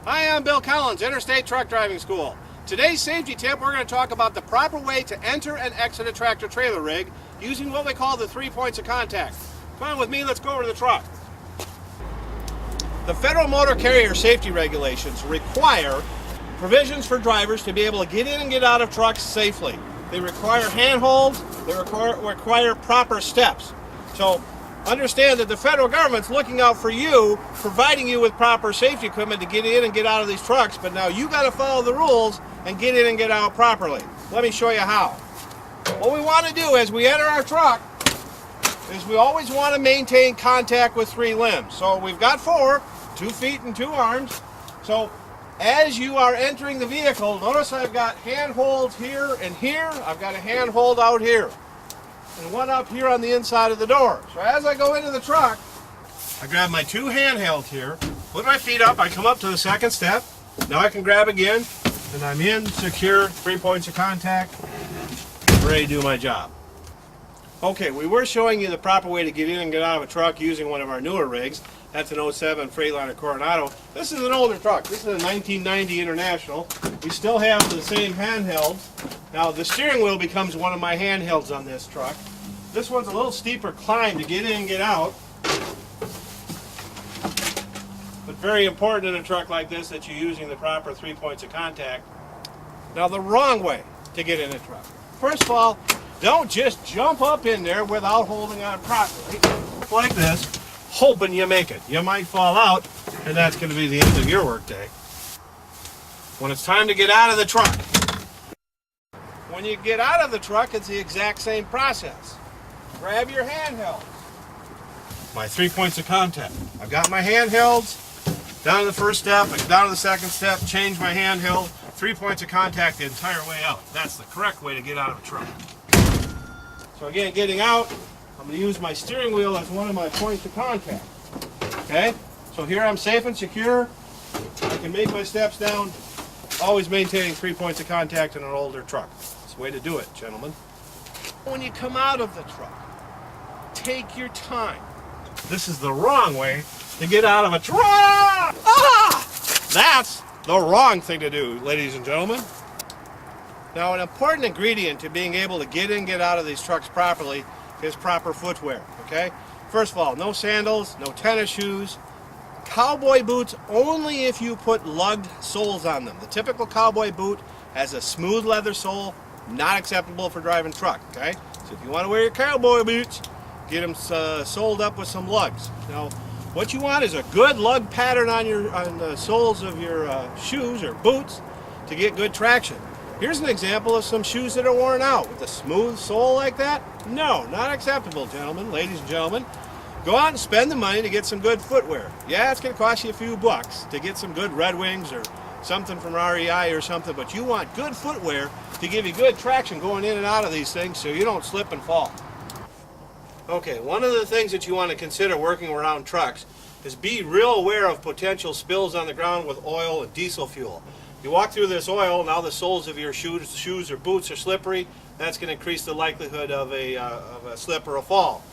Hi, I'm Bill Collins, Interstate Truck Driving School. Today's safety tip, we're going to talk about the proper way to enter and exit a tractor-trailer rig using what we call the 3 points of contact. Come on with me, let's go over to the truck. The Federal Motor Carrier Safety Regulations require provisions for drivers to be able to get in and get out of trucks safely. They require handholds, they require proper steps. So understand that the federal government's looking out for you, providing you with proper safety equipment to get in and get out of these trucks, but now you got to follow the rules and get in and get out properly. Let me show you how. What we want to do as we enter our truck is we always want to maintain contact with 3 limbs. So we've got 4, 2 feet and 2 arms. So as you are entering the vehicle, notice I've got handholds here and here. I've got a handhold out here and one up here on the inside of the door. So as I go into the truck, I grab my 2 handhelds here, put my feet up, I come up to the second step. Now I can grab again, and I'm in, secure, 3 points of contact, ready to do my job. Okay, we were showing you the proper way to get in and get out of a truck using one of our newer rigs. That's an 07 Freightliner Coronado. This is an older truck. This is a 1990 International. We still have the same handhelds. Now the steering wheel becomes one of my handhelds on this truck. This one's a little steeper climb to get in and get out. But very important in a truck like this that you're using the proper 3 points of contact. Now the wrong way to get in a truck. First of all, don't just jump up in there without holding on properly, like this, hoping you make it. You might fall out, and that's going to be the end of your workday. When it's time to get out of the truck, when you get out of the truck, it's the exact same process. Grab your handhelds. My 3 points of contact. I've got my handhelds down to the first step, down to the second step, change my handheld, 3 points of contact the entire way out. That's the correct way to get out of a truck. So again, getting out, I'm going to use my steering wheel as one of my points of contact. Okay? So here I'm safe and secure. I can make my steps down, always maintaining 3 points of contact in an older truck. It's the way to do it, gentlemen. When you come out of the truck, take your time. This is the wrong way to get out of a truck. Ah! That's the wrong thing to do, ladies and gentlemen. Now, an important ingredient to being able to get in and get out of these trucks properly is proper footwear, okay? First of all, no sandals, no tennis shoes. Cowboy boots only if you put lugged soles on them. The typical cowboy boot has a smooth leather sole, not acceptable for driving truck, okay? So if you want to wear your cowboy boots, get them soled up with some lugs. Now, what you want is a good lug pattern on the soles of your shoes or boots to get good traction. Here's an example of some shoes that are worn out with a smooth sole like that. No, not acceptable, gentlemen, ladies and gentlemen. Go out and spend the money to get some good footwear. Yeah, it's going to cost you a few bucks to get some good Red Wings or something from REI or something, but you want good footwear to give you good traction going in and out of these things so you don't slip and fall. Okay, one of the things that you want to consider working around trucks is be real aware of potential spills on the ground with oil and diesel fuel. You walk through this oil, now the soles of your shoes or boots are slippery. That's going to increase the likelihood of a slip or a fall.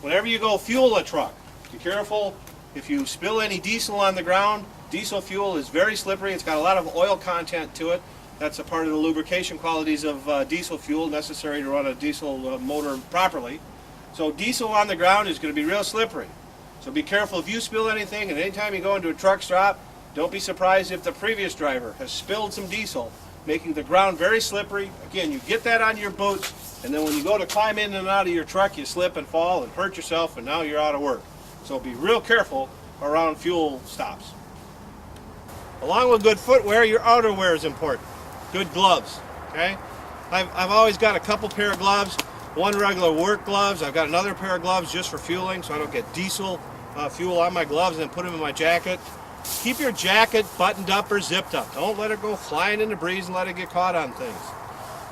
Whenever you go fuel a truck, be careful. If you spill any diesel on the ground, diesel fuel is very slippery. It's got a lot of oil content to it. That's a part of the lubrication qualities of diesel fuel necessary to run a diesel motor properly. So diesel on the ground is going to be real slippery. So be careful if you spill anything, and anytime you go into a truck stop, don't be surprised if the previous driver has spilled some diesel, making the ground very slippery. Again, you get that on your boots, and then when you go to climb in and out of your truck, you slip and fall and hurt yourself, and now you're out of work. So be real careful around fuel stops. Along with good footwear, your outerwear is important. Good gloves, okay? I've always got a couple pair of gloves, one regular work gloves. I've got another pair of gloves just for fueling so I don't get diesel fuel on my gloves and put them in my jacket. Keep your jacket buttoned up or zipped up. Don't let it go flying in the breeze and let it get caught on things.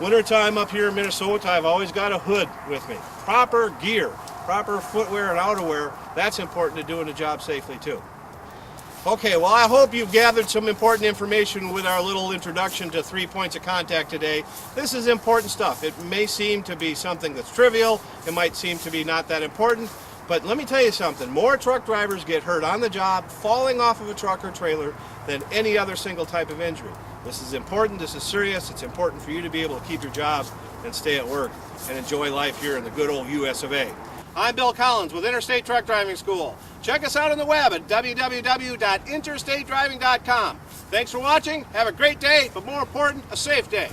Wintertime up here in Minnesota, I've always got a hood with me. Proper gear, proper footwear and outerwear, that's important to doing the job safely too. Okay, well, I hope you've gathered some important information with our little introduction to 3 points of contact today. This is important stuff. It may seem to be something that's trivial. It might seem to be not that important. But let me tell you something, more truck drivers get hurt on the job, falling off of a truck or trailer, than any other single type of injury. This is important, this is serious, it's important for you to be able to keep your job and stay at work and enjoy life here in the good old US of A. I'm Bill Collins with Interstate Truck Driving School. Check us out on the web at www.interstatedriving.com. Thanks for watching, have a great day, but more important, a safe day.